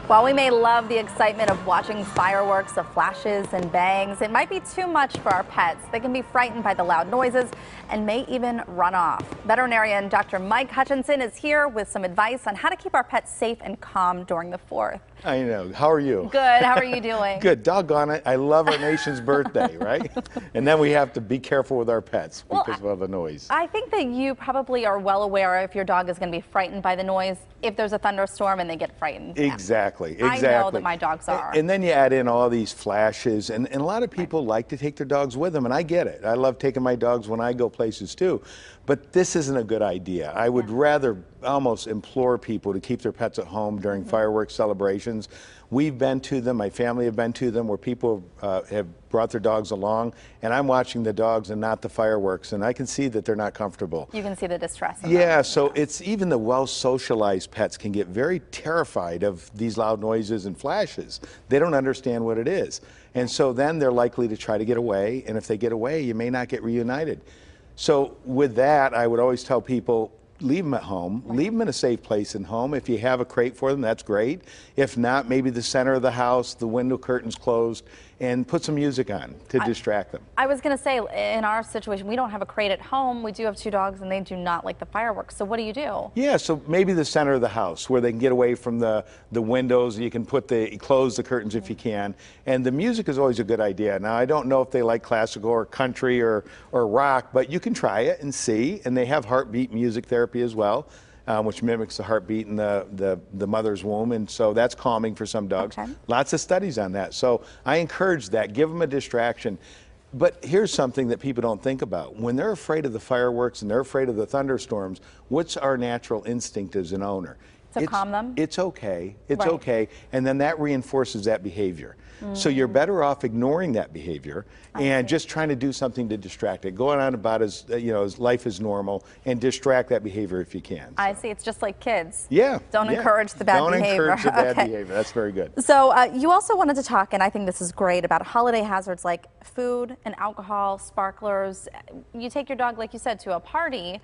While we may love the excitement of watching fireworks, of flashes and bangs, it might be too much for our pets. They can be frightened by the loud noises and may even run off. Veterinarian Dr. Mike Hutchinson is here with some advice on how to keep our pets safe and calm during the 4th. I know. How are you? Good. How are you doing? Good. Doggone it. I love our nation's birthday, right? And then we have to be careful with our pets because of all the noise. I think that you probably are well aware if your dog is going to be frightened by the noise, if there's a thunderstorm and they get frightened. Exactly. I know that my dogs are. And then you add in all these flashes, and a lot of people like to take their dogs with them, and I get it. I love taking my dogs when I go places too. But this isn't a good idea. I would rather almost implore people to keep their pets at home during fireworks celebrations. We've been to them, my family have been to them, where people have brought their dogs along, and I'm watching the dogs and not the fireworks, and I can see that they're not comfortable. You can see the distress in Yeah, them. so it's even the well-socialized pets can get very terrified of these loud noises and flashes. They don't understand what it is. And so then they're likely to try to get away, and if they get away, you may not get reunited. So with that, I would always tell people, leave them at home, leave them in a safe place at home. If you have a crate for them, that's great. If not, maybe the center of the house, the window curtains closed, and put some music on to distract them. I was going to say, in our situation, we don't have a crate at home. We do have 2 dogs, and they do not like the fireworks. So what do you do? Yeah, so maybe the center of the house where they can get away from the windows. You can close the curtains if you can. And the music is always a good idea. Now, I don't know if they like classical or country or rock, but you can try it and see. And they have heartbeat music therapy as well, which mimics the heartbeat in the mother's womb, and so that's calming for some dogs. Okay. Lots of studies on that. So I encourage that. Give them a distraction. But here's something that people don't think about. When they're afraid of the fireworks and they're afraid of the thunderstorms, what's our natural instinct as an owner? To calm them? It's okay. It's Right. okay. And then that reinforces that behavior. So you're better off ignoring that behavior and just trying to do something to distract it. Going on about as life is normal and distract that behavior if you can. I see. It's just like kids. Yeah. Don't encourage the bad behavior. Don't encourage the bad Okay. behavior. That's very good. So you also wanted to talk, and I think this is great, about holiday hazards like food and alcohol, sparklers. You take your dog, like you said, to a party,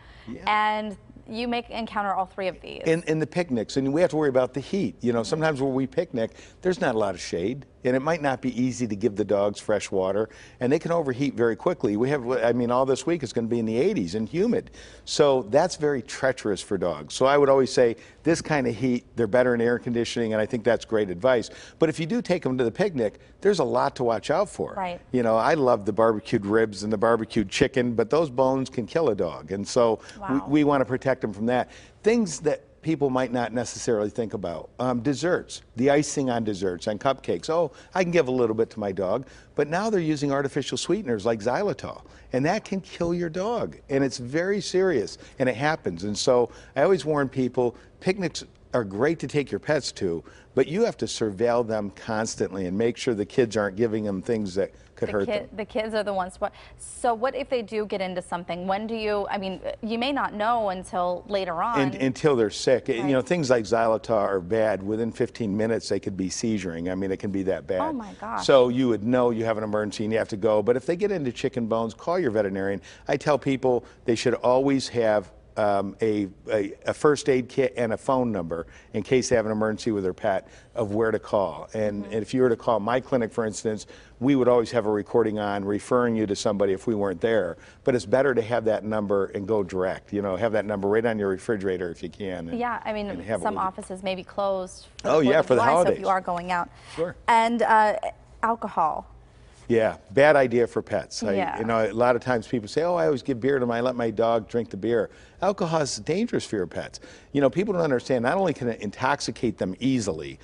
and you may encounter all 3 of these. In the picnics, and we have to worry about the heat. You know, sometimes where we picnic, there's not a lot of shade, and it might not be easy to give the dogs fresh water, and they can overheat very quickly. We have, I mean, all this week is going to be in the 80s and humid. So that's very treacherous for dogs. So I would always say this kind of heat, they're better in air conditioning, and I think that's great advice. But if you do take them to the picnic, there's a lot to watch out for. Right. You know, I love the barbecued ribs and the barbecued chicken, but those bones can kill a dog. And so we want to protect them from that. Things that people might not necessarily think about. Desserts, the icing on desserts, on cupcakes. Oh, I can give a little bit to my dog, but now they're using artificial sweeteners like xylitol, and that can kill your dog, and it's very serious, and it happens. And so I always warn people, picnics are great to take your pets to, but you have to surveil them constantly and make sure the kids aren't giving them things that could hurt them. The kids are the ones. So what if they do get into something? When do you, I mean, you may not know until later on. Until they're sick. Right. You know, things like xylitol are bad. Within 15 minutes, they could be seizuring. I mean, it can be that bad. Oh my gosh. So you would know you have an emergency and you have to go. But if they get into chicken bones, call your veterinarian. I tell people they should always have a first aid kit and a phone number in case they have an emergency with their pet of where to call. And if you were to call my clinic, for instance, we would always have a recording on referring you to somebody if we weren't there. But it's better to have that number and go direct. You know, have that number right on your refrigerator if you can. Yeah, I mean, some offices may be closed for for the July, holidays. so if you are going out. Sure. And alcohol. Yeah, bad idea for pets. Yeah. You know, a lot of times people say, oh, I always give beer to I let my dog drink the beer. Alcohol is dangerous for your pets. You know, people don't understand, not only can it intoxicate them easily,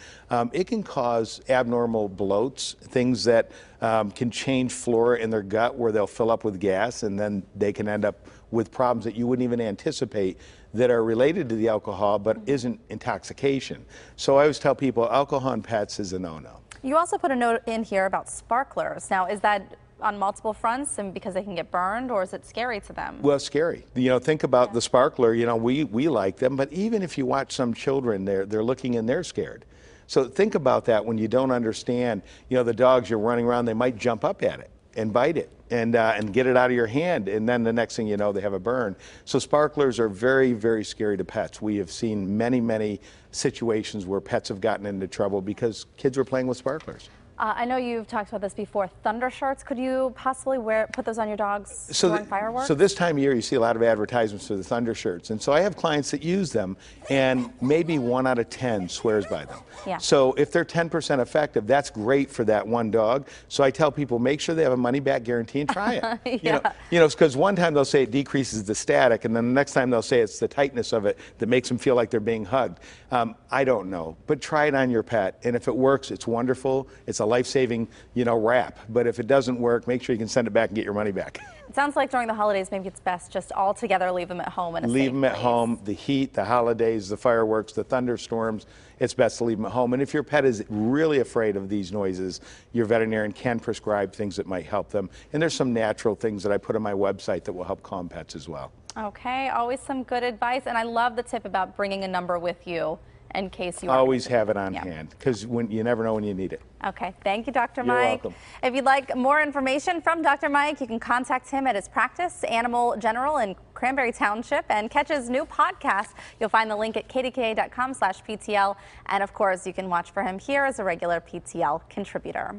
it can cause abnormal bloats, things that can change flora in their gut where they'll fill up with gas, and then they can end up with problems that you wouldn't even anticipate that are related to the alcohol but isn't intoxication. So I always tell people alcohol in pets is a no-no. You also put a note in here about sparklers. Now, is that on multiple fronts and because they can get burned, or is it scary to them? Well, scary. You know, think about the sparkler. You know, we like them, but even if you watch some children, they're looking and they're scared. So think about that when you don't understand, you know, the dogs you're running around, they might jump up at it. and bite it and get it out of your hand, and then the next thing you know, they have a burn. So sparklers are very, very scary to pets. We have seen many, many situations where pets have gotten into trouble because kids were playing with sparklers. I know you've talked about this before. Thunder shirts, could you possibly put those on your dogs during fireworks? So this time of year, you see a lot of advertisements for the thunder shirts. And so I have clients that use them, and maybe 1 out of 10 swears by them. Yeah. So if they're 10% effective, that's great for that one dog. So I tell people, make sure they have a money-back guarantee and try it. Yeah. You know, because one time they'll say it decreases the static, and then the next time they'll say it's the tightness of it that makes them feel like they're being hugged. I don't know, but try it on your pet, and if it works, it's wonderful. It's a life-saving, wrap. But if it doesn't work, make sure you can send it back and get your money back. It sounds like during the holidays, maybe it's best just all together leave them at home in a Leave safe them at place. home. The heat, the holidays, the fireworks, the thunderstorms, it's best to leave them at home. And if your pet is really afraid of these noises, your veterinarian can prescribe things that might help them. And there's some natural things that I put on my website that will help calm pets as well. Okay, always some good advice. And I love the tip about bringing a number with you in case you always have it on hand, because you never know when you need it. Okay, thank you, Dr. You're Mike. welcome. If you'd like more information from Dr. Mike, you can contact him at his practice, Animal General in Cranberry Township, and catch his new podcast. You'll find the link at kdka.com/PTL. And of course, you can watch for him here as a regular PTL contributor.